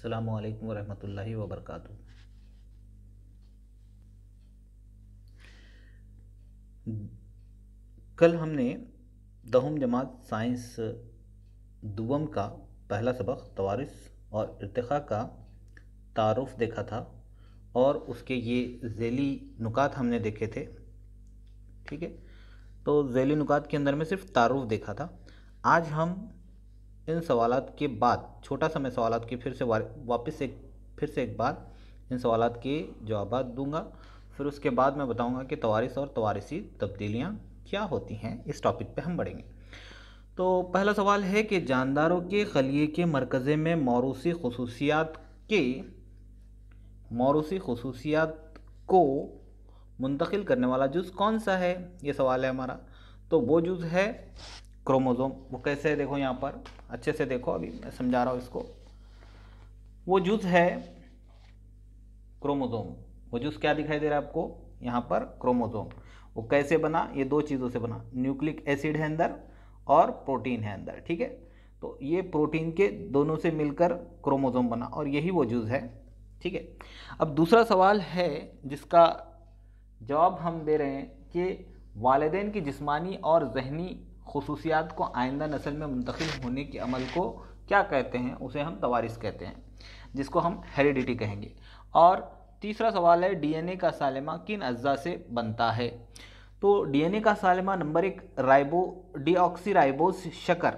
अस्सलामु अलैकुम वरहमतुल्लाहि वबरकातुहू। कल हमने दहुम जमात साइंस दुवम का पहला सबक तवारिस और इर्तिक़ा का तारुफ देखा था और उसके ये ज़ैली नुकात हमने देखे थे। ठीक है, तो ज़ैली नुकात के अंदर में सिर्फ तारुफ देखा था। आज हम इन सवालात के बाद छोटा सा मैं सवालात की फिर से एक बार इन सवालात के जवाबात दूंगा। फिर उसके बाद मैं बताऊंगा कि तवारिस और तवारिसी तब्दीलियाँ क्या होती हैं। इस टॉपिक पे हम बढ़ेंगे। तो पहला सवाल है कि जानदारों के खलिए के मरकज़े में मौरूसी खसूसियात को मुंतकिल करने वाला जुज़ कौन सा है, ये सवाल है हमारा। तो वो जुज़ है क्रोमोज़ोम। वो कैसे है देखो, यहाँ पर अच्छे से देखो, अभी मैं समझा रहा हूँ इसको। वो जुज़ है क्रोमोज़ोम। वो जुज़ क्या दिखाई दे रहा है आपको यहाँ पर, क्रोमोज़ोम। वो कैसे बना, ये दो चीज़ों से बना, न्यूक्लिक एसिड है अंदर और प्रोटीन है अंदर। ठीक है, तो ये प्रोटीन के दोनों से मिलकर क्रोमोज़ोम बना और यही वो जुज़ है। ठीक है, अब दूसरा सवाल है जिसका जवाब हम दे रहे हैं कि वालिदैन की जिस्मानी और जहनी खुसूसियात को आइंदा नस्ल में मुंतकिल होने के अमल को क्या कहते हैं, उसे हम तवारिस कहते हैं, जिसको हम हेरिडिटी कहेंगे। और तीसरा सवाल है डीएनए का सालिमा किन अज्जा से बनता है। तो डीएनए का सालिमा नंबर 1 डीऑक्सीराइबोज शक्कर,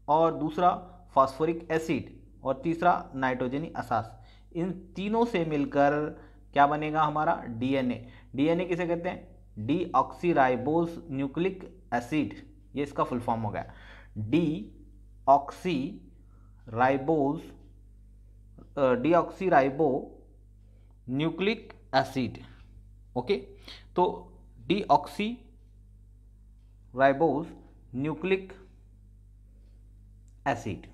और दूसरा फास्फोरिक एसिड, और तीसरा नाइट्रोजनी असास। इन तीनों से मिलकर क्या बनेगा हमारा डीएनए। डीएनए किसे कहते हैं, डीऑक्सीराइबोज न्यूक्लिक एसिड, ये इसका फुल फॉर्म हो गया, डीऑक्सीराइबो न्यूक्लिक एसिड। ओके, तो डीऑक्सीराइबोज न्यूक्लिक एसिड।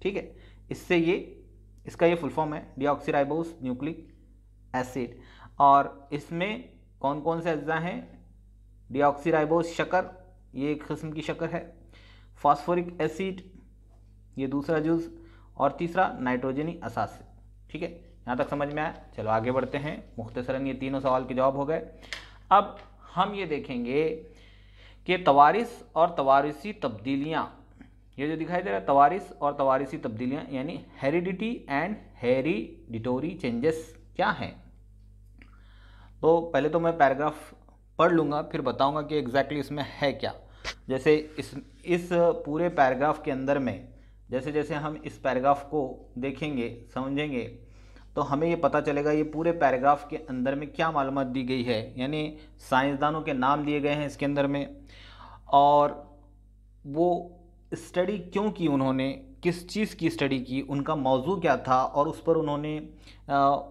ठीक है, इसका ये फुल फॉर्म है डीऑक्सीराइबोज न्यूक्लिक एसिड। और इसमें कौन कौन से अज्जा हैं, डीऑक्सीराइबोज शक्कर, ये एक किस्म की शक्कर है, फास्फोरिक एसिड, ये दूसरा जुज़, और तीसरा नाइट्रोजनी असास। ठीक है, यहाँ तक समझ में आया। चलो आगे बढ़ते हैं। मुख्तसरन ये तीनों सवाल के जवाब हो गए। अब हम ये देखेंगे कि तवारिस और तवारिसी तब्दीलियाँ, ये जो दिखाई दे रहा है तवारिस और तवारिसी तब्दीलियाँ यानी हेरिडिटी एंड हेरिडिटोरी चेंजेस क्या हैं। तो पहले तो मैं पैराग्राफ पढ़ लूँगा, फिर बताऊँगा कि एग्जैक्टली इसमें है क्या। जैसे इस पूरे पैराग्राफ के अंदर में जैसे जैसे हम इस पैराग्राफ को देखेंगे समझेंगे तो हमें ये पता चलेगा ये पूरे पैराग्राफ के अंदर में क्या मालूमात दी गई है। यानी साइंसदानों के नाम दिए गए हैं इसके अंदर में, और वो स्टडी क्यों की, उन्होंने किस चीज़ की स्टडी की, उनका मौजू क्या था और उस पर उन्होंने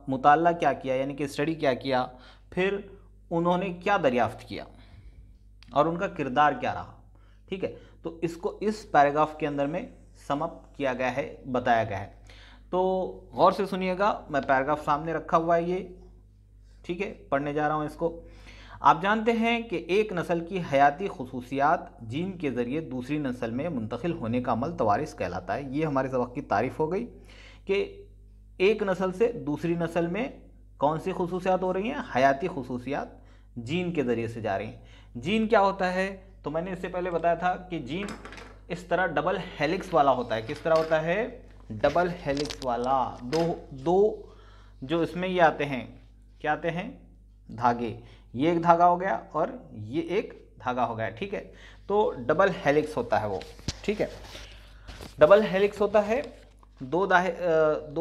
मुताला क्या किया, यानी कि स्टडी क्या किया, फिर उन्होंने क्या दरियाफ्त किया और उनका किरदार क्या रहा। ठीक है, तो इसको इस पैराग्राफ के अंदर में समअप किया गया है, बताया गया है। तो गौर से सुनिएगा, मैं पैराग्राफ सामने रखा हुआ है ये। ठीक है, पढ़ने जा रहा हूँ इसको। आप जानते हैं कि एक नस्ल की हयाती खुसूसियात जीन के ज़रिए दूसरी नस्ल में मुंतकिल होने का अमल तवारिस कहलाता है। ये हमारे सबक की तारीफ़ हो गई कि एक नस्ल से दूसरी नस्ल में कौन सी खुसूसियात हो रही हैं, हयाती खुसूसियात जीन के ज़रिए से जा रही हैं। जीन क्या होता है, तो मैंने इससे पहले बताया था कि जीन इस तरह डबल हेलिक्स वाला होता है। किस तरह होता है, डबल हेलिक्स वाला। दो जो इसमें ये आते हैं, क्या आते हैं, धागे। ये एक धागा हो गया और ये एक धागा हो गया। ठीक है, तो डबल हेलिक्स होता है वो। ठीक है, डबल हेलिक्स होता है, दो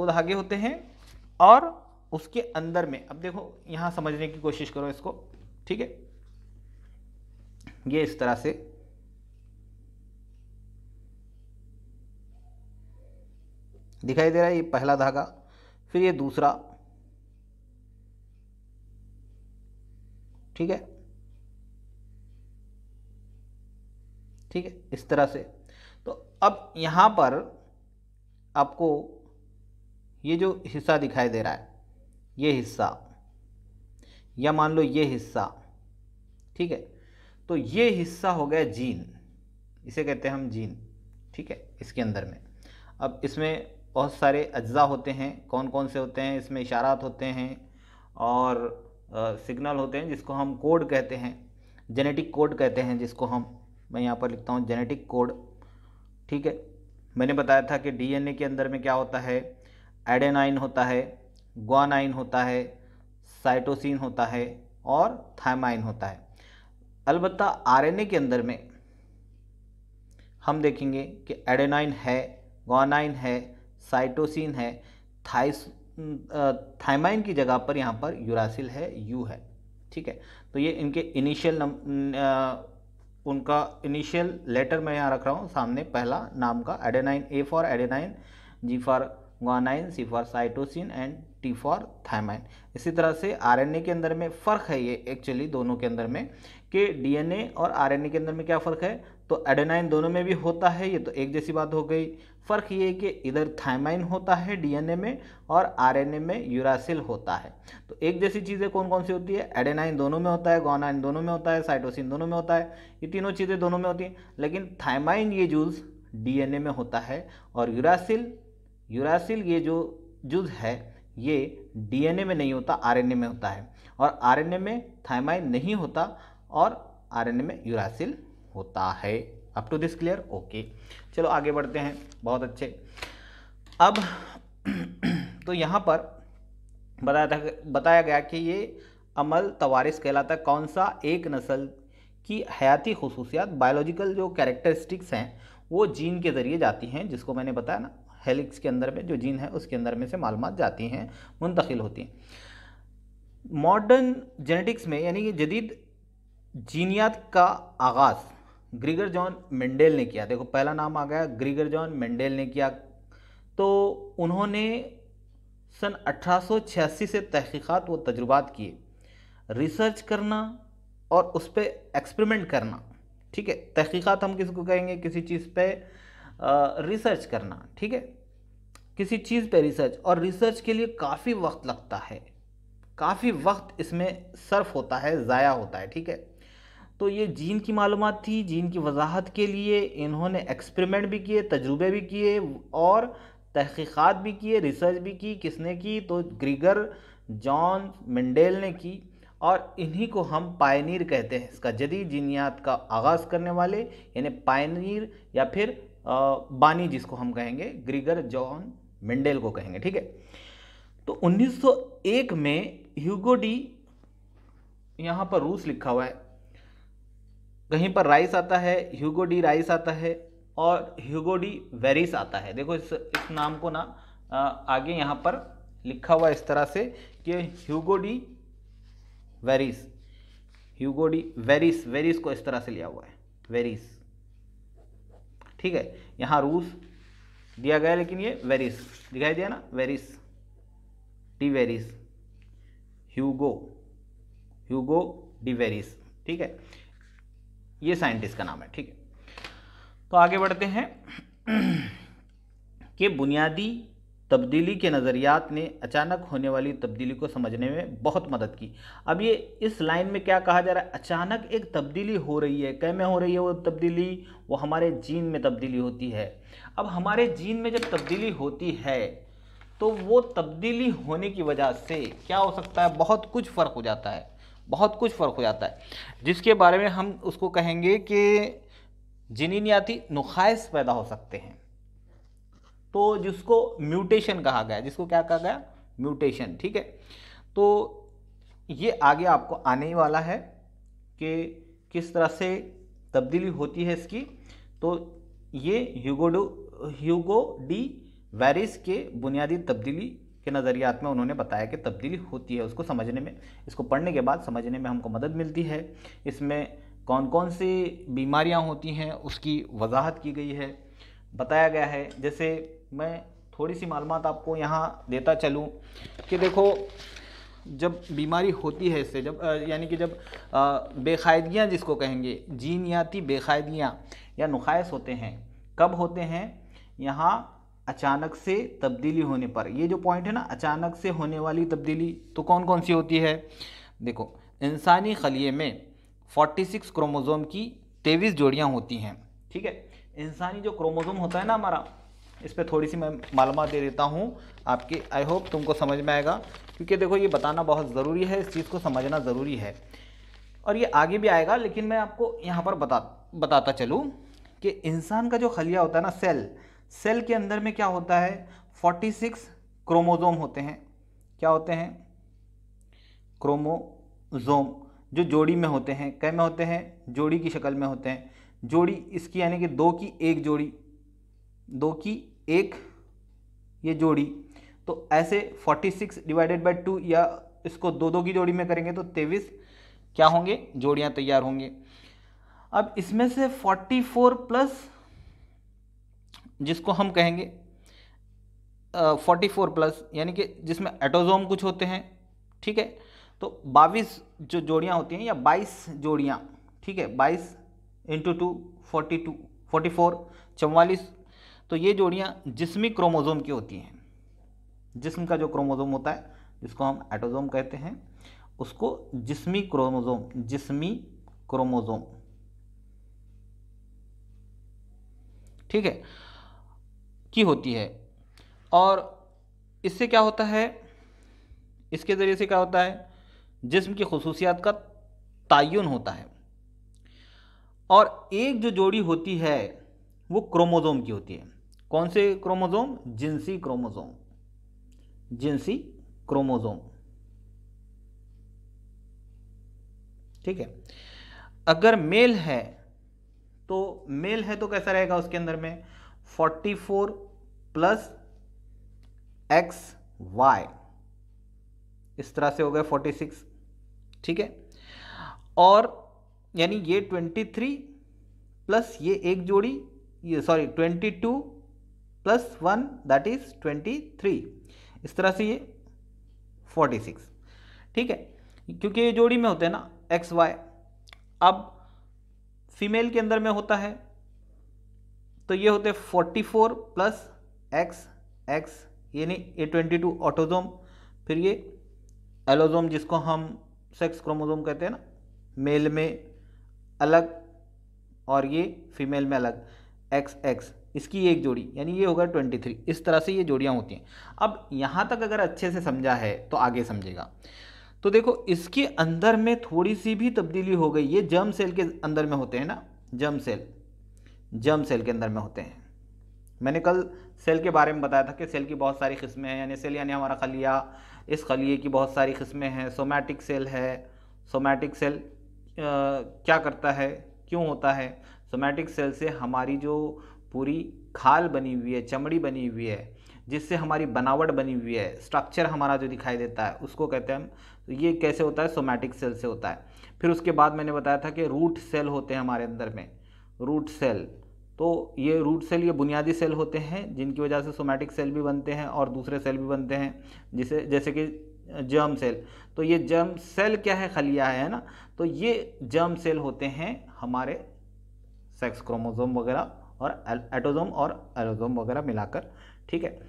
धागे होते हैं और उसके अंदर में, अब देखो यहाँ समझने की कोशिश करो इसको। ठीक है, ये इस तरह से दिखाई दे रहा है, ये पहला धागा, फिर ये दूसरा। ठीक है, ठीक है, इस तरह से। तो अब यहाँ पर आपको ये जो हिस्सा दिखाई दे रहा है, ये हिस्सा, या मान लो ये हिस्सा। ठीक है, तो ये हिस्सा हो गया जीन, इसे कहते हैं हम जीन। ठीक है, इसके अंदर में अब इसमें बहुत सारे अज्जा होते हैं, कौन कौन से होते हैं, इसमें इशारात होते हैं और सिग्नल होते हैं जिसको हम कोड कहते हैं, जेनेटिक कोड कहते हैं जिसको मैं यहाँ पर लिखता हूँ जेनेटिक कोड। ठीक है, मैंने बताया था कि डीएनए के अंदर में क्या होता है, एडेनाइन होता है, ग्वानाइन होता है, साइटोसिन होता है और थायमाइन होता है। अलबत्ता आरएनए के अंदर में हम देखेंगे कि एडेनाइन है, ग्वानाइन है, साइटोसिन है, थायमाइन की जगह पर यहाँ पर यूरासिल है, यू है। ठीक है, तो ये इनके इनिशियल उनका इनिशियल लेटर मैं यहाँ रख रहा हूँ सामने, पहला नाम का adenine, A for adenine, G for guanine, C for cytosine and T for thymine. इसी तरह से आरएनए के अंदर में फ़र्क है ये एक्चुअली दोनों के अंदर में कि डीएनए और आरएनए के अंदर में क्या फ़र्क है, तो एडेनाइन दोनों में भी होता है, ये तो एक जैसी बात हो गई। फ़र्क ये है कि इधर थायमाइन होता है डीएनए में और आरएनए में यूरासिल होता है। तो एक जैसी चीज़ें कौन कौन सी होती है, एडेनाइन दोनों में होता है, ग्वानाइन दोनों में होता है, साइटोसिन दोनों में होता है, ये तीनों चीज़ें दोनों में होती हैं। लेकिन थायमाइन ये जुज़ डीएनए में होता है और यूरासिल ये जो जुज़ है ये डीएनए में नहीं होता, आरएनए में होता है। और आरएनए में थायमाइन नहीं होता और आरएनए में यूरासिल होता है। Up to this clear? Okay, चलो आगे बढ़ते हैं। बहुत अच्छे। अब तो यहाँ पर बताया गया कि ये अमल तवारिस कहलाता है। कौन सा? एक नस्ल की हयाती खुसूसियात, बायोलॉजिकल जो कैरेक्टरिस्टिक्स हैं वो जीन के ज़रिए जाती हैं, जिसको मैंने बताया ना, हेलिक्स के अंदर में जो जीन है उसके अंदर में से मालूमात जाती हैं, मुंतकिल होती हैं। मॉडर्न जेनेटिक्स में यानी कि जदीद जीनियात का आगाज़ ग्रीगर जॉन मेंडेल ने किया। देखो पहला नाम आ गया, ग्रीगर जॉन मेंडेल ने किया। तो उन्होंने सन 1886 से तहकीकात व तजुर्बात किए, रिसर्च करना और उस पर एक्सपेरिमेंट करना। ठीक है, तहकीकात हम किसको कहेंगे? किसी चीज़ पे रिसर्च करना। ठीक है, किसी चीज़ पे रिसर्च, और रिसर्च के लिए काफ़ी वक्त लगता है, काफ़ी वक्त इसमें सर्फ होता है, ज़ाया होता है। ठीक है, तो ये जीन की मालूमात थी, जीन की वजाहत के लिए इन्होंने एक्सपेरिमेंट भी किए, तजुर्बे भी किए और तहकीकात भी किए, रिसर्च भी की। किसने की? तो ग्रीगर जॉन मेंडेल ने की। और इन्हीं को हम पायनीर कहते हैं, इसका जदीद जीनियात का आगाज़ करने वाले, यानी पायनीर या फिर बानी जिसको हम कहेंगे, ग्रीगर जॉन मेंडेल को कहेंगे। ठीक है, तो 1901 में ह्यूगो डी, यहाँ पर रूस लिखा हुआ है, कहीं पर राइस आता है, ह्यूगो डी राइस आता है और ह्यूगो डी वेरिस आता है। देखो इस नाम को ना आगे यहाँ पर लिखा हुआ इस तरह से कि Hugo de Vries, Hugo de Vries, Vries को इस तरह से लिया हुआ है, वेरिस। ठीक है, यहाँ रूस दिया गया लेकिन ये वेरिस दिखाई दिया ना, Vries, de Vries, Hugo de Vries. ठीक है, ये साइंटिस्ट का नाम है। ठीक है, तो आगे बढ़ते हैं कि बुनियादी तब्दीली के नज़रियात ने अचानक होने वाली तब्दीली को समझने में बहुत मदद की। अब ये इस लाइन में क्या कहा जा रहा है? अचानक एक तब्दीली हो रही है। कै में हो रही है वो तब्दीली? वो हमारे जीन में तब्दीली होती है। अब हमारे जीन में जब तब्दीली होती है तो वो तब्दीली होने की वजह से क्या हो सकता है? बहुत कुछ फ़र्क हो जाता है, बहुत कुछ फ़र्क हो जाता है, जिसके बारे में हम उसको कहेंगे कि जिनियाती नुक़ाइस पैदा हो सकते हैं। तो जिसको म्यूटेशन कहा गया, जिसको क्या कहा गया? म्यूटेशन। ठीक है, तो ये आगे आपको आने ही वाला है कि किस तरह से तब्दीली होती है इसकी। तो ये ह्यूगो डी वेरिस के बुनियादी तब्दीली के नज़रियात में उन्होंने बताया कि तब्दीली होती है। उसको समझने में, इसको पढ़ने के बाद समझने में हमको मदद मिलती है। इसमें कौन कौन सी बीमारियां होती हैं उसकी वजाहत की गई है, बताया गया है। जैसे मैं थोड़ी सी मालूमात आपको यहाँ देता चलूँ कि देखो, जब बीमारी होती है इससे, जब यानी कि जब बेकायदगियाँ जिसको कहेंगे, जीनियाती बेकायदगियाँ या नुक़ाइस होते हैं, कब होते हैं? यहाँ अचानक से तब्दीली होने पर। ये जो पॉइंट है ना, अचानक से होने वाली तब्दीली, तो कौन कौन सी होती है? देखो, इंसानी खलिए में 46 क्रोमोज़ोम की 23 जोड़ियाँ होती हैं। ठीक है, इंसानी जो क्रोमोज़ोम होता है ना हमारा, इस पर थोड़ी सी मैं मालूमात दे देता हूँ आपके, आई होप तुमको समझ में आएगा, क्योंकि देखो ये बताना बहुत ज़रूरी है, इस चीज़ को समझना ज़रूरी है और ये आगे भी आएगा, लेकिन मैं आपको यहाँ पर बताता चलूँ कि इंसान का जो खलिया होता है ना, सेल के अंदर में क्या होता है, 46 क्रोमोसोम होते हैं। क्या होते हैं? क्रोमोसोम, जो जोड़ी में होते हैं। कै में होते हैं? जोड़ी की शक्ल में होते हैं। जोड़ी इसकी यानी कि 2 की 1 जोड़ी, 2 की 1 ये जोड़ी, तो ऐसे 46 डिवाइडेड बाय 2 या इसको 2 की जोड़ी में करेंगे तो 23 क्या होंगे, जोड़ियां तैयार होंगे। अब इसमें से 44 प्लस जिसको हम कहेंगे 44 प्लस यानी कि जिसमें एटोजोम कुछ होते हैं, ठीक है, तो 22 जो जोड़ियां होती हैं या 22 जोड़ियां, ठीक है, 22 इंटू 2 42 44 44, तो ये जोड़ियां जिस्मी क्रोमोसोम की होती हैं। जिस्म का जो क्रोमोसोम होता है जिसको हम एटोजोम कहते हैं, उसको जिस्मी क्रोमोसोम, ठीक है, की होती है। और इससे क्या होता है, इसके ज़रिए से क्या होता है, जिस्म की खुसूसियात का तयन होता है। और एक जो जोड़ी होती है वो क्रोमोसोम की होती है। कौन से क्रोमोसोम? जिनसी क्रोमोसोम, ठीक है। अगर मेल है तो कैसा रहेगा, उसके अंदर में 44 प्लस XY, इस तरह से हो गया 46, ठीक है। और यानी ये 23 प्लस ये एक जोड़ी, ये 22 प्लस 1 दैट इज 23, इस तरह से ये 46, ठीक है, क्योंकि ये जोड़ी में होते हैं ना XY। अब फीमेल के अंदर में होता है तो ये होते 44 प्लस XX, यानी ये 22 ऑटोजोम, फिर ये एलोजोम जिसको हम सेक्स क्रोमोसोम कहते हैं ना, मेल में अलग और ये फीमेल में अलग, XX, इसकी एक जोड़ी यानी ये होगा 23। इस तरह से ये जोड़ियां होती हैं। अब यहाँ तक अगर अच्छे से समझा है तो आगे समझेगा। तो देखो इसके अंदर में थोड़ी सी भी तब्दीली हो गई, ये जर्म सेल के अंदर में होते हैं ना, जर्म सेल के अंदर में होते हैं। मैंने कल सेल के बारे में बताया था कि सेल की बहुत सारी किस्में हैं, यानी सेल यानी हमारा खलिया, इस खलिए की बहुत सारी किस्में हैं। सोमैटिक सेल है, सोमैटिक सेल क्या करता है, क्यों होता है? सोमैटिक सेल से हमारी जो पूरी खाल बनी हुई है, चमड़ी बनी हुई है, जिससे हमारी बनावट बनी हुई है, स्ट्रक्चर हमारा जो दिखाई देता है, उसको कहते हैं हम। तो ये कैसे होता है? सोमैटिक सेल से होता है। फिर उसके बाद मैंने बताया था कि रूट सेल होते हैं हमारे अंदर में, रूट सेल। तो ये रूट सेल ये बुनियादी सेल होते हैं जिनकी वजह से सोमैटिक सेल भी बनते हैं और दूसरे सेल भी बनते हैं, जैसे कि जर्म सेल। तो ये जर्म सेल क्या है? खलिया है ना। तो ये जर्म सेल होते हैं हमारे सेक्स क्रोमोसोम वगैरह और एटोजोम और एलोजोम वगैरह मिलाकर, ठीक है।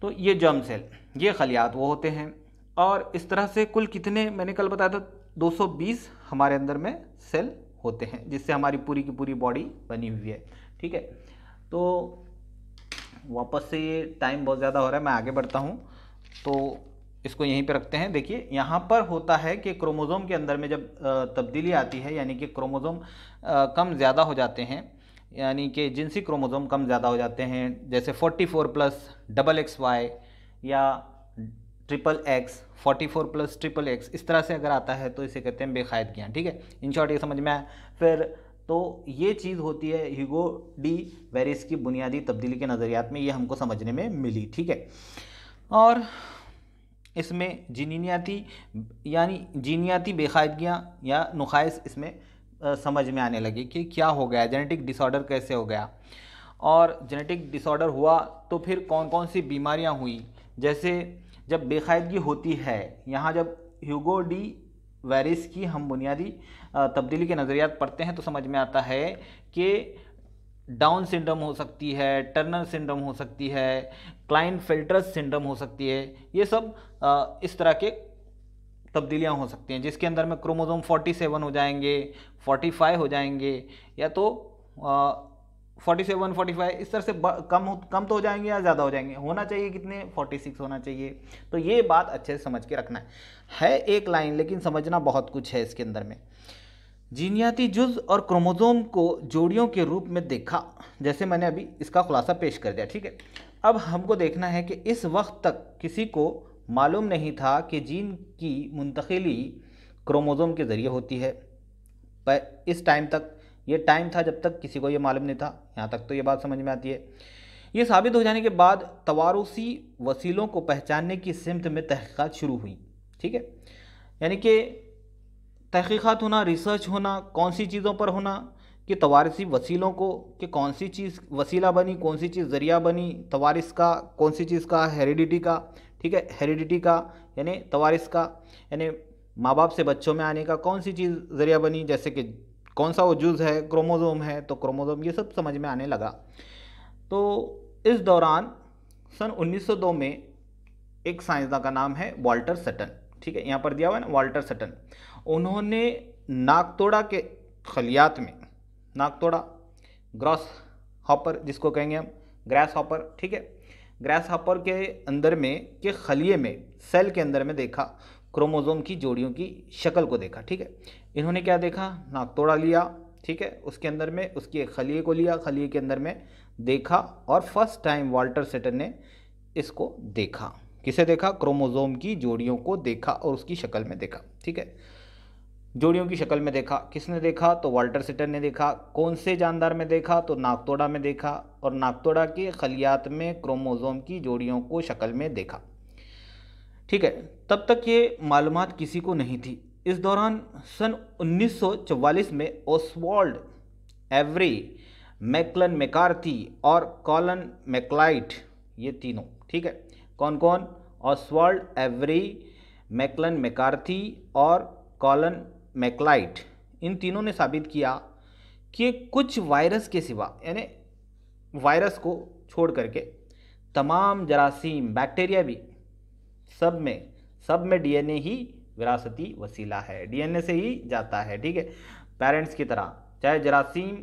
तो ये जर्म सेल, ये खलियात वो होते हैं। और इस तरह से कुल कितने, मैंने कल बताया था 220 हमारे अंदर में सेल होते हैं, जिससे हमारी पूरी की पूरी बॉडी बनी हुई है, ठीक है। तो वापस से ये टाइम बहुत ज़्यादा हो रहा है, मैं आगे बढ़ता हूँ, तो इसको यहीं पे रखते हैं। देखिए यहाँ पर होता है कि क्रोमोसोम के अंदर में जब तब्दीली आती है, यानी कि क्रोमोसोम कम ज़्यादा हो जाते हैं, यानी कि जिनसी क्रोमोसोम कम ज़्यादा हो जाते हैं, जैसे 44 प्लस XXY या XX, 44 प्लस XX, इस तरह से अगर आता है तो इसे कहते हैं बेकायदगियाँ, ठीक है। इन शॉर्ट ये समझ में आया। फिर तो ये चीज़ होती है ह्यूगो डी वेरिस की बुनियादी तब्दीली के नज़रियात में, ये हमको समझने में मिली, ठीक है। और इसमें जीनियाती बेकायदगियाँ या नुकाइस इसमें समझ में आने लगी कि क्या हो गया, जेनेटिक डिसऑर्डर कैसे हो गया, और जेनेटिक डिसऑर्डर हुआ तो फिर कौन कौन सी बीमारियां हुई। जैसे जब बेकायदगी होती है, यहाँ जब ह्यूगो डी वेरिस की हम बुनियादी तब्दीली के नज़रियात पढ़ते हैं तो समझ में आता है कि डाउन सिंड्रोम हो सकती है, टर्नर सिंड्रोम हो सकती है, क्लाइनफेल्टर्स सिंड्रोम हो सकती है, ये सब इस तरह के तब्दीलियाँ हो सकती हैं, जिसके अंदर में क्रोमोसोम 47 हो जाएंगे, 45 हो जाएंगे, या तो 47, 45 इस तरह से कम तो हो जाएंगे या ज़्यादा हो जाएंगे, होना चाहिए कितने 46 होना चाहिए। तो ये बात अच्छे से समझ के रखना है एक लाइन, लेकिन समझना बहुत कुछ है इसके अंदर में। जीनियाती जुज़ और क्रोमोसोम को जोड़ियों के रूप में देखा, जैसे मैंने अभी इसका खुलासा पेश कर दिया, ठीक है। अब हमको देखना है कि इस वक्त तक किसी को मालूम नहीं था कि जीन की मुंतकिली क्रोमोसोम के ज़रिए होती है। पर इस टाइम तक, ये टाइम था जब तक किसी को ये मालूम नहीं था, यहाँ तक तो ये बात समझ में आती है। ये साबित हो जाने के बाद तवारुसी वसीलों को पहचानने की सिमत में तहकीकात शुरू हुई, ठीक है। यानी कि तहकीकात होना, रिसर्च होना, कौन सी चीज़ों पर होना कि तवारसी वसीलों को, कि कौन सी चीज़ वसीला बनी, कौन सी चीज़ ज़रिया बनी तवारिस का, कौन सी चीज़ का हेरिडिटी का, ठीक है। हेरिडिटी का यानी तवारिस का, यानी माँ बाप से बच्चों में आने का कौन सी चीज़ ज़रिया बनी, जैसे कि कौन सा वो जुज़ है, क्रोमोसोम है तो क्रोमोसोम, ये सब समझ में आने लगा। तो इस दौरान सन 1902 में एक साइंसदान का नाम है वाल्टर सटन, ठीक है, यहाँ पर दिया हुआ है ना वाल्टर सटन। उन्होंने नाकतोड़ा के खलियात में, नाकतोड़ा ग्रास हॉपर जिसको कहेंगे हम, ग्रास हॉपर, ठीक है, ग्रास हॉपर के अंदर में के खलिए में, सेल के अंदर में देखा क्रोमोसोम की जोड़ियों की शक्ल को देखा, ठीक है। इन्होंने क्या देखा, नाकतोड़ा लिया, ठीक है, उसके अंदर में उसके खलिए को लिया, खलिए के अंदर में देखा, और फर्स्ट टाइम वाल्टर सटन ने इसको देखा। किसे देखा, क्रोमोसोम की जोड़ियों को देखा और उसकी शक्ल में देखा, ठीक है। जोड़ियों की शक्ल में देखा, किसने देखा, तो वाल्टर सटन ने देखा। कौन से जानदार में देखा, तो नाकतोड़ा में देखा, और नाकतोड़ा के खलियात में क्रोमोसोम की जोड़ियों को शक्ल में देखा, ठीक है। तब तक ये मालूमात किसी को नहीं थी। इस दौरान सन 1944 में ओसवाल्ड एवरी, मैकलन मैकार्थी और कॉलन मैकलाइट, ये तीनों, ठीक है, कौन कौन, ओसवाल्ड एवरी, मैकलन मैकार्थी और कॉलन मैकलाइट, इन तीनों ने साबित किया कि कुछ वायरस के सिवा, यानी वायरस को छोड़ करके तमाम जरासीम, बैक्टीरिया भी, सब में डीएनए ही विरासती वसीला है, डीएनए से ही जाता है, ठीक है, पेरेंट्स की तरह। चाहे जरासीम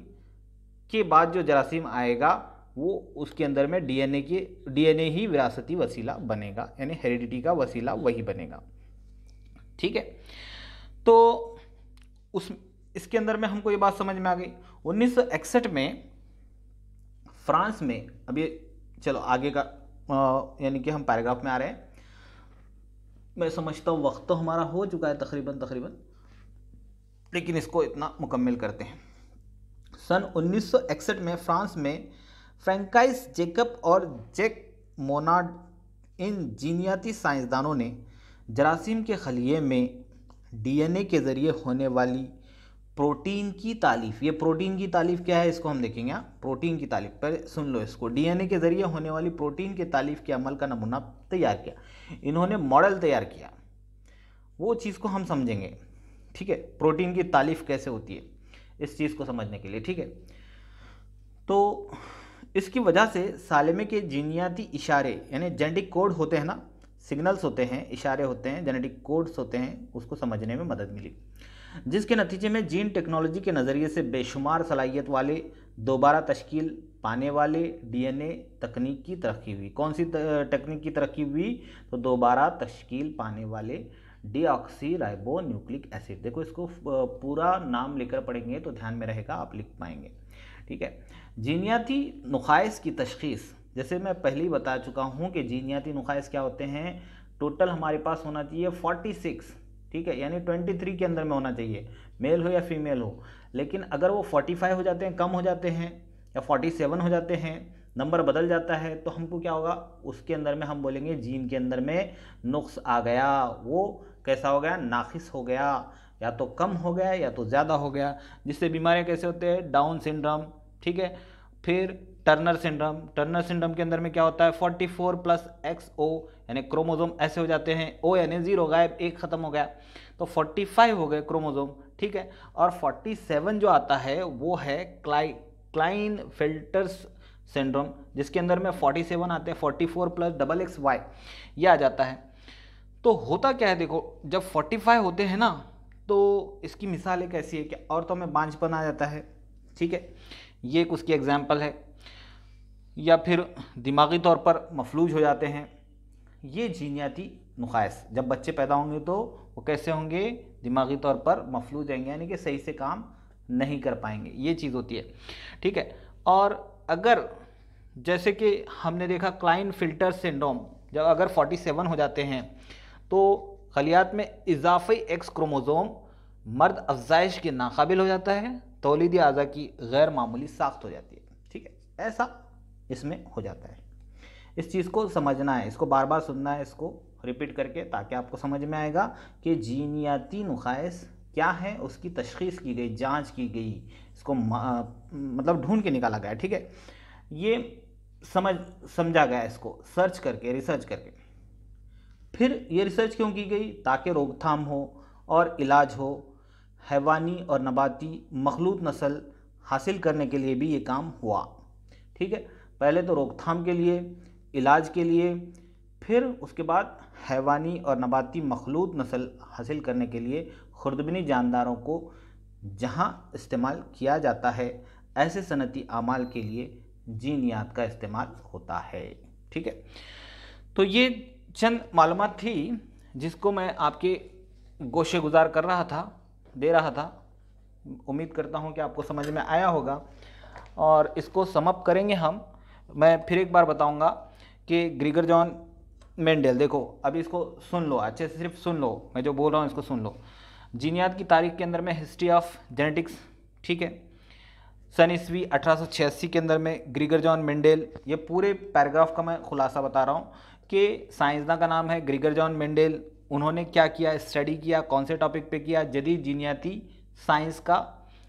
के बाद जो जरासीम आएगा वो उसके अंदर में डीएनए ही विरासती वसीला बनेगा, यानी हेरिडिटी का वसीला वही बनेगा, ठीक है। तो इसके अंदर में हमको ये बात समझ में आ गई। 1961 में फ्रांस में, अभी चलो आगे का यानी कि हम पैराग्राफ में आ रहे हैं, मैं समझता हूँ वक्त तो हमारा हो चुका है तकरीबन, लेकिन इसको इतना मुकम्मल करते हैं। सन 1961 में फ्रांस में फ्रैंकाइस जेकब और जैक मोनार्ड, इन जीनियाती साइंसदानों ने जरासीम के खलिए में डीएनए के ज़रिए होने वाली प्रोटीन की तालीफ, ये प्रोटीन की तालीफ क्या है इसको हम देखेंगे। प्रोटीन की तालीफ, पहले सुन लो इसको, डीएनए के ज़रिए होने वाली प्रोटीन की तालीफ के अमल का नमूना तैयार किया। इन्होंने मॉडल तैयार किया, वो चीज़ को हम समझेंगे, ठीक है, प्रोटीन की तालीफ कैसे होती है इस चीज़ को समझने के लिए, ठीक है। तो इसकी वजह से सालिमे के जीनियाती इशारे, यानी जेनेटिक कोड होते हैं ना, सिग्नल्स होते हैं, इशारे होते हैं, जेनेटिक कोड्स होते हैं, उसको समझने में मदद मिली, जिसके नतीजे में जीन टेक्नोलॉजी के नज़रिए से बेशुमार सलाहियत वाले दोबारा तश्कील पाने वाले डीएनए तकनीक की तरक्की हुई। कौन सी तकनीक की तरक्की हुई, तो दोबारा तश्कील पाने वाले डीऑक्सी राइबो न्यूक्लिक एसिड। देखो इसको पूरा नाम लेकर पढ़ेंगे तो ध्यान में रहेगा, आप लिख पाएंगे, ठीक है। जीनियाती नुकाइस की तशखीस, जैसे मैं पहले ही बता चुका हूँ कि जीनियाती नुकाइस क्या होते हैं, टोटल हमारे पास होना चाहिए 46, ठीक है, यानी 23 के अंदर में होना चाहिए, मेल हो या फीमेल हो। लेकिन अगर वो 45 हो जाते हैं, कम हो जाते हैं, या 47 हो जाते हैं, नंबर बदल जाता है, तो हमको क्या होगा, उसके अंदर में हम बोलेंगे जीन के अंदर में नुक्स आ गया, वो कैसा हो गया, नाकिस हो गया, या तो कम हो गया या तो ज़्यादा हो गया, जिससे बीमारियाँ कैसे होते हैं, डाउन सिंड्रोम, ठीक है। फिर टर्नर सिंड्रोम, टर्नर सिंड्रोम के अंदर में क्या होता है, 44 + XO, यानी क्रोमोसोम ऐसे हो जाते हैं, O यानी 0 गायब, 1 खत्म हो गया, तो 45 हो गए क्रोमोसोम, ठीक है। और 47 जो आता है वो है क्लाइनफेल्टर सिंड्रोम, जिसके अंदर में 47 आते हैं, 44 + XXY ये आ जाता है। तो होता क्या है, देखो जब 45 होते हैं ना, तो इसकी मिसाल एक ऐसी है कि औरतों में बांझपन आ जाता है, ठीक है, ये एक उसकी एग्जाम्पल है। या फिर दिमागी तौर पर मफलूज हो जाते हैं, ये जीनियाती नुकाइस। जब बच्चे पैदा होंगे तो वो कैसे होंगे, दिमागी तौर पर मफलूज होंगे, यानी कि सही से काम नहीं कर पाएंगे, ये चीज़ होती है, ठीक है। और अगर जैसे कि हमने देखा क्लाइनफिल्टर सिंड्रोम, जब अगर 47 हो जाते हैं तो खलियात में इजाफी एक्स क्रोमोसोम मर्द अफजाइश के नाकाबिल हो जाता है, तौलीदी आज़ा की गैर मामूली साख्त हो जाती है, ठीक है। ऐसा इसमें हो जाता है। इस चीज़ को समझना है, इसको बार बार सुनना है, इसको रिपीट करके, ताकि आपको समझ में आएगा कि जीनियाती नुकाइस क्या है, उसकी तशखीस की गई, जांच की गई, इसको मतलब ढूंढ के निकाला गया, ठीक है। ये समझा गया इसको सर्च करके, रिसर्च करके। फिर ये रिसर्च क्यों की गई, ताकि रोकथाम हो और इलाज हो। हैवानी और नबाती मखलूत नस्ल हासिल करने के लिए भी ये काम हुआ, ठीक है। पहले तो रोकथाम के लिए, इलाज के लिए, फिर उसके बाद हैवानी और नबाती मखलूत नस्ल हासिल करने के लिए खुर्दबनी जानदारों को जहाँ इस्तेमाल किया जाता है, ऐसे सनती आमाल के लिए जीनियात का इस्तेमाल होता है, ठीक है। तो ये चंद मालूमात थी जिसको मैं आपके गोशे गुजार कर रहा था, दे रहा था। उम्मीद करता हूँ कि आपको समझ में आया होगा और इसको समअप करेंगे हम। मैं फिर एक बार बताऊँगा कि ग्रीगर जॉन मेंडल, देखो अभी इसको सुन लो अच्छे से, सिर्फ सुन लो, मैं जो बोल रहा हूँ इसको सुन लो। जीनियात की तारीख के अंदर में हिस्ट्री ऑफ जेनेटिक्स, ठीक है, सन ईस्वी 1886 के अंदर में ग्रीगर जॉन मेंडल। ये पूरे पैराग्राफ का मैं खुलासा बता रहा हूँ कि साइंसदान का नाम है ग्रीगर जॉन मेंडल। उन्होंने क्या किया, स्टडी किया, कौन से टॉपिक पे किया, जदीद जीनियाती साइंस का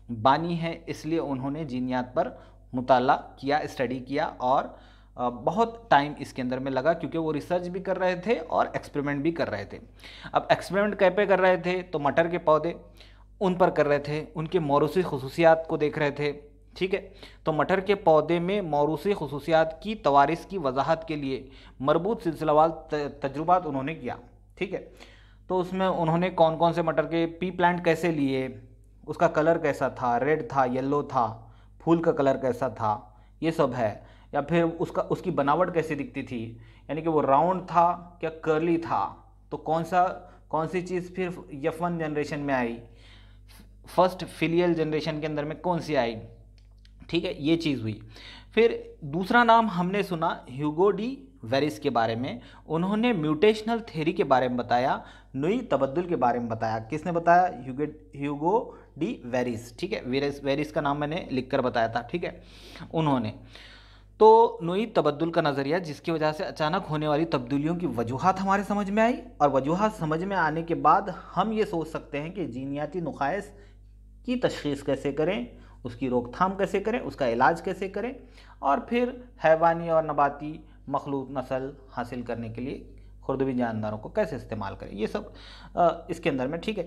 बानी है, इसलिए उन्होंने जीनियात पर मुताला किया, स्टडी किया और बहुत टाइम इसके अंदर में लगा, क्योंकि वो रिसर्च भी कर रहे थे और एक्सपेरिमेंट भी कर रहे थे। अब एक्सपेरिमेंट कैसे पे कर रहे थे, तो मटर के पौधे उन पर कर रहे थे, उनके मौरूसी खसूसियात को देख रहे थे, ठीक है। तो मटर के पौधे में मौरूसी खसूसियात की तवारिस की वजाहत के लिए मरबूत सिलसिलावार तजुर्बात उन्होंने किया, ठीक है। तो उसमें उन्होंने कौन कौन से मटर के पी प्लांट कैसे लिए, उसका कलर कैसा था, रेड था, येलो था, फूल का कलर कैसा था, ये सब है। या फिर उसकी बनावट कैसी दिखती थी, यानी कि वो राउंड था क्या कर्ली था, तो कौन सी चीज़ फिर F1 जनरेशन में आई, फर्स्ट फिलियल जनरेशन के अंदर में कौन सी आई, ठीक है, ये चीज़ हुई। फिर दूसरा नाम हमने सुना ह्यूगो डी वेरिस के बारे में। उन्होंने म्यूटेशनल थ्योरी के बारे में बताया, नई तबद्दुल के बारे में बताया। किसने बताया, ह्यूगो डी वेरिस, ठीक है। वेरिस का नाम मैंने लिखकर बताया था, ठीक है, उन्होंने। तो नई तबद्दुल का नज़रिया, जिसकी वजह से अचानक होने वाली तब्दीलियों की वजूहात हमारे समझ में आई, और वजूहात समझ में आने के बाद हम ये सोच सकते हैं कि जीनियाती नुकाइस की तशख़ीस कैसे करें, उसकी रोकथाम कैसे करें, उसका इलाज कैसे करें, और फिर हैवानी और नबाती मखलूत नस्ल हासिल करने के लिए खुर्दबी जानदारों को कैसे इस्तेमाल करें, ये सब इसके अंदर में, ठीक है।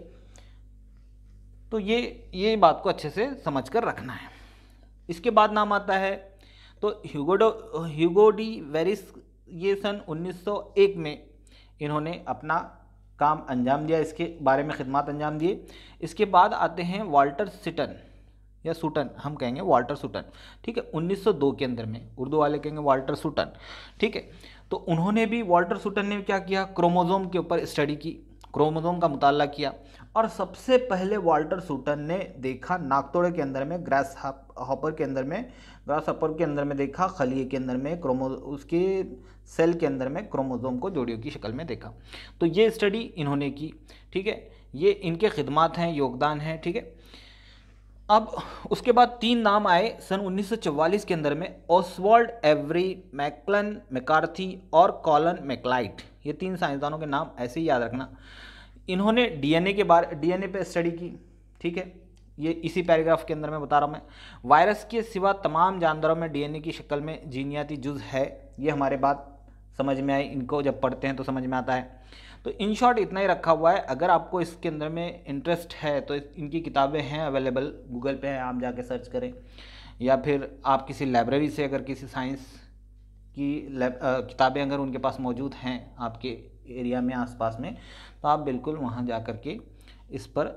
तो ये बात को अच्छे से समझ कर रखना है। इसके बाद नाम आता है तो ह्यूगो डी वेरिस, ये सन 1901 में इन्होंने अपना काम अंजाम दिया, इसके बारे में खिदमत अंजाम दिए। इसके बाद आते हैं वाल्टर सिटन, या सूटन हम कहेंगे, वाल्टर सूटन, ठीक है, 1902 के अंदर में, उर्दू वाले कहेंगे वाल्टर सूटन, ठीक है। तो उन्होंने भी, वाल्टर सूटन ने क्या किया, क्रोमोसोम के ऊपर स्टडी की, क्रोमोसोम का मुताला किया। और सबसे पहले वाल्टर सूटन ने देखा नाकतोड़े के अंदर में, ग्रास हॉपर के अंदर में देखा, खलिए के अंदर में उसके सेल के अंदर में क्रोमोसोम को जोड़ियों की शक्ल में देखा। तो ये स्टडी इन्होंने की, ठीक है, ये इनके खिदमात हैं, योगदान है, ठीक है। अब उसके बाद 3 नाम आए सन 1944 के अंदर में, ऑसवाल्ड एवरी, मैकलन मैकार्थी और कॉलन मैकलाइट। ये 3 साइंसदानों के नाम ऐसे ही याद रखना। इन्होंने डीएनए पे स्टडी की, ठीक है, ये इसी पैराग्राफ के अंदर में बता रहा हूँ मैं। वायरस के सिवा तमाम जानदारों में डीएनए की शक्ल में जीनियाती जुज़ है, ये हमारे बात समझ में आई, इनको जब पढ़ते हैं तो समझ में आता है। तो इन शॉर्ट इतना ही रखा हुआ है। अगर आपको इसके अंदर में इंटरेस्ट है तो इनकी किताबें हैं अवेलेबल, गूगल पे हैं, आप जाके सर्च करें, या फिर आप किसी लाइब्रेरी से अगर किसी साइंस की किताबें अगर उनके पास मौजूद हैं आपके एरिया में, आसपास में, तो आप बिल्कुल वहाँ जा कर के इस पर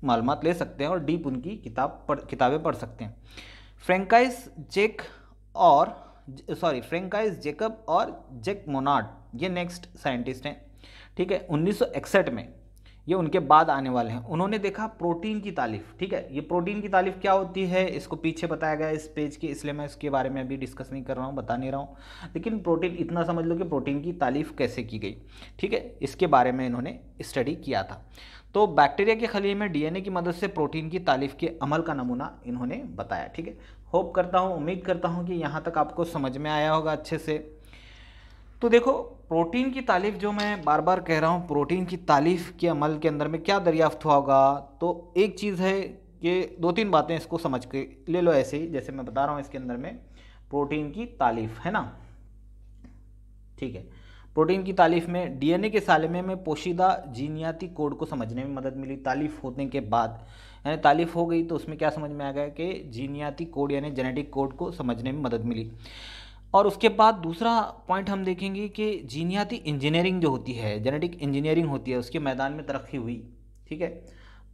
मालूमात ले सकते हैं और डीप उनकी किताबें पढ़ सकते हैं। फ्रेंकाइस जेक और फ्रेंकाइस जेकब और जैक मोनार्ड ये नेक्स्ट साइंटिस्ट हैं, ठीक है। 1961 में, ये उनके बाद आने वाले हैं। उन्होंने देखा प्रोटीन की तारीफ, ठीक है। ये प्रोटीन की तारीफ क्या होती है इसको पीछे बताया गया है इस पेज के, इसलिए मैं इसके बारे में अभी डिस्कस नहीं कर रहा हूँ, बता नहीं रहा हूँ। लेकिन प्रोटीन इतना समझ लो कि प्रोटीन की तारीफ कैसे की गई, ठीक है, इसके बारे में इन्होंने स्टडी किया था। तो बैक्टीरिया के खलीए में डीएनए की मदद से प्रोटीन की तारीफ के अमल का नमूना इन्होंने बताया, ठीक है। होप करता हूँ, उम्मीद करता हूँ कि यहाँ तक आपको समझ में आया होगा अच्छे से। तो देखो, प्रोटीन की तारीफ जो मैं बार बार कह रहा हूँ, प्रोटीन की तारीफ के अमल के अंदर में क्या दरियाफ्त हुआ होगा, तो एक चीज़ है कि 2-3 बातें इसको समझ के ले लो ऐसे ही जैसे मैं बता रहा हूँ इसके अंदर में। प्रोटीन की तारीफ है ना, ठीक है। प्रोटीन की तारीफ में डीएनए के सालिमे में पोशीदा जीनियाती कोड को समझने में मदद मिली। तारीफ होने के बाद यानी तारीफ हो गई तो उसमें क्या समझ में आ गया कि जीनियाती कोड यानी जेनेटिक कोड को समझने में मदद मिली। और उसके बाद दूसरा पॉइंट हम देखेंगे कि जीनियाती इंजीनियरिंग जो होती है, जेनेटिक इंजीनियरिंग होती है, उसके मैदान में तरक्की हुई, ठीक है,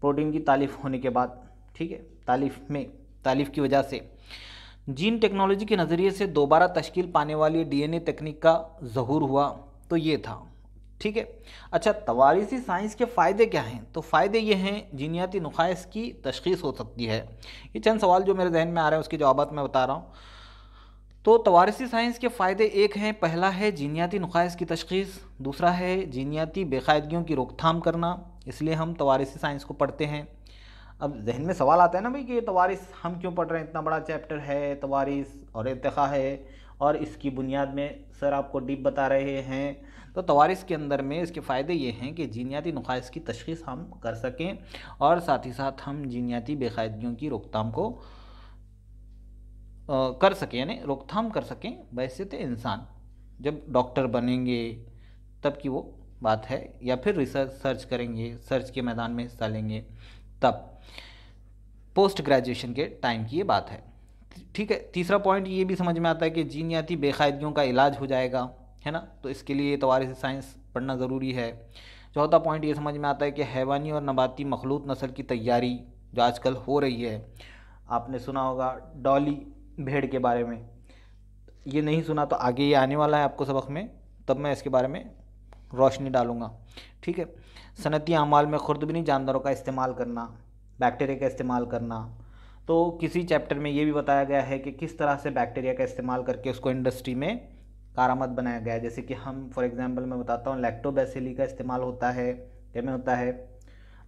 प्रोटीन की तारीफ होने के बाद, ठीक है। तारीफ की वजह से जीन टेक्नोलॉजी के नज़रिए से दोबारा तश्कील पाने वाली डीएनए तकनीक का ज़हूर हुआ, तो ये था, ठीक है। अच्छा, तवारीसी साइंस के फ़ायदे क्या हैं? तो फ़ायदे ये हैं, जीनियाती नुक़ाइस की तशख़ीस हो सकती है। ये चंद सवाल जो मेरे जहन में आ रहे हैं उसके जवाब मैं बता रहा हूँ। तो तवारीसी साइंस के फ़ायदे एक हैं, पहला है जीनियाती नुक़ाइस की तशख़ीस, दूसरा है जीनियाती बेकायदगियों की रोकथाम करना, इसलिए हम तवारीसी साइंस को पढ़ते हैं। अब जहन में सवाल आता है ना भाई कि ये तवारीस हम क्यों पढ़ रहे हैं, इतना बड़ा चैप्टर है तवारीस और इर्तिक़ा है और इसकी बुनियाद में सर आपको डीप बता रहे हैं। तो तवारीस के अंदर में इसके फ़ायदे ये हैं कि जीनियाती नुक़ाइस की तशख़ीस हम कर सकें और साथ ही साथ हम जीनियाती बेकायदगियों की रोकथाम को कर सकें, यानी रोकथाम कर सकें। वैसे तो इंसान जब डॉक्टर बनेंगे तब की वो बात है, या फिर सर्च करेंगे, सर्च के मैदान में हिस्सा लेंगे, तब पोस्ट ग्रेजुएशन के टाइम की ये बात है, ठीक है। तीसरा पॉइंट ये भी समझ में आता है कि जीनियाती बेकायदगियों का इलाज हो जाएगा, है ना, तो इसके लिए तवारीसी साइंस पढ़ना ज़रूरी है। चौथा पॉइंट ये समझ में आता है कि हैवानी और नबाती मखलूत नस्ल की तैयारी जो आजकल हो रही है, आपने सुना होगा डॉली भेड़ के बारे में, ये नहीं सुना तो आगे ये आने वाला है आपको सबक में, तब मैं इसके बारे में रोशनी डालूँगा, ठीक है। सनती अमाल में खुर्दबनी जानवरों का इस्तेमाल करना, बैक्टीरिया का इस्तेमाल करना, तो किसी चैप्टर में ये भी बताया गया है कि किस तरह से बैक्टीरिया का इस्तेमाल करके उसको इंडस्ट्री में कारामद बनाया गया है। जैसे कि हम फॉर एग्जांपल मैं बताता हूँ, लैक्टोबैसिली का इस्तेमाल होता है, कैमें होता है,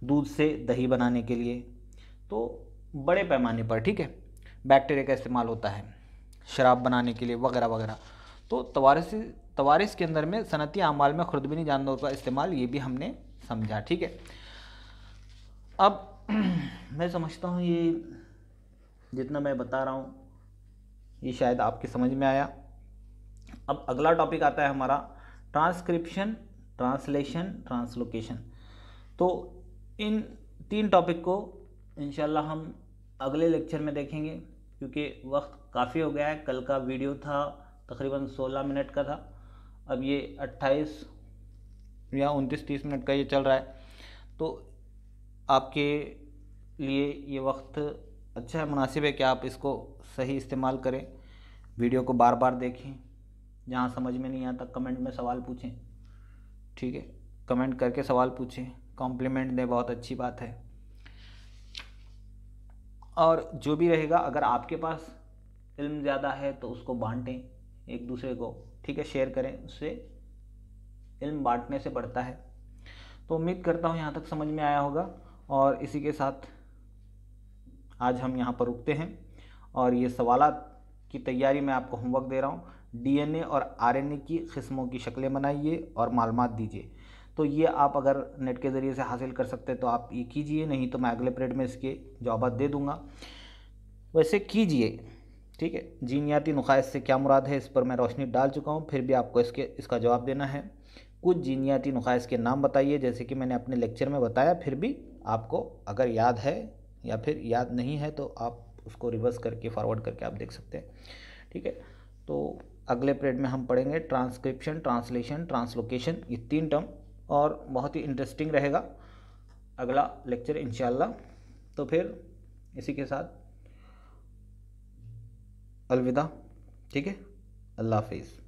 दूध से दही बनाने के लिए, तो बड़े पैमाने पर, ठीक है, बैक्टीरिया का इस्तेमाल होता है, शराब बनाने के लिए वगैरह वगैरह। तो तवारीस के अंदर में सनती अमाल में खुर्दबनी जानवरों का इस्तेमाल ये भी हमने समझा, ठीक है। अब मैं समझता हूँ ये जितना मैं बता रहा हूँ ये शायद आपके समझ में आया। अब अगला टॉपिक आता है हमारा ट्रांसक्रिप्शन, ट्रांसलेशन, ट्रांसलोकेशन। तो इन 3 टॉपिक को इंशाल्लाह हम अगले लेक्चर में देखेंगे, क्योंकि वक्त काफ़ी हो गया है। कल का वीडियो था तकरीबन 16 मिनट का था, अब ये 28 या 29-30 मिनट का ये चल रहा है। तो आपके लिए ये वक्त अच्छा है, मुनासिब है कि आप इसको सही इस्तेमाल करें, वीडियो को बार बार देखें, जहाँ समझ में नहीं आता कमेंट में सवाल पूछें, ठीक है, कमेंट करके सवाल पूछें, कॉम्प्लीमेंट दें, बहुत अच्छी बात है। और जो भी रहेगा, अगर आपके पास इल्म ज़्यादा है तो उसको बांटें एक दूसरे को, ठीक है, शेयर करें, उससे इल्म बांटने से बढ़ता है। तो उम्मीद करता हूँ यहाँ तक समझ में आया होगा, और इसी के साथ आज हम यहाँ पर रुकते हैं। और ये सवालात की तैयारी मैं आपको होमवर्क दे रहा हूँ, डीएनए और आरएनए की किस्मों की शक्लें बनाइए और मालूमात दीजिए। तो ये आप अगर नेट के ज़रिए से हासिल कर सकते हैं तो आप ये कीजिए, नहीं तो मैं अगले पीरियड में इसके जवाब दे दूँगा, वैसे कीजिए, ठीक है। जीनियाती नुक़ाइस से क्या मुराद है इस पर मैं रोशनी डाल चुका हूँ, फिर भी आपको इसका जवाब देना है। कुछ जीनियाती नुक़ाइस के नाम बताइए, जैसे कि मैंने अपने लेक्चर में बताया, फिर भी आपको अगर याद है या फिर याद नहीं है तो आप उसको रिवर्स करके फॉरवर्ड करके आप देख सकते हैं, ठीक है। तो अगले पीरियड में हम पढ़ेंगे ट्रांसक्रिप्शन, ट्रांसलेशन, ट्रांसलोकेशन, ये 3 टर्म, और बहुत ही इंटरेस्टिंग रहेगा अगला लेक्चर इंशाल्लाह। तो फिर इसी के साथ अलविदा। ठीक है, अल्लाह हाफिज़।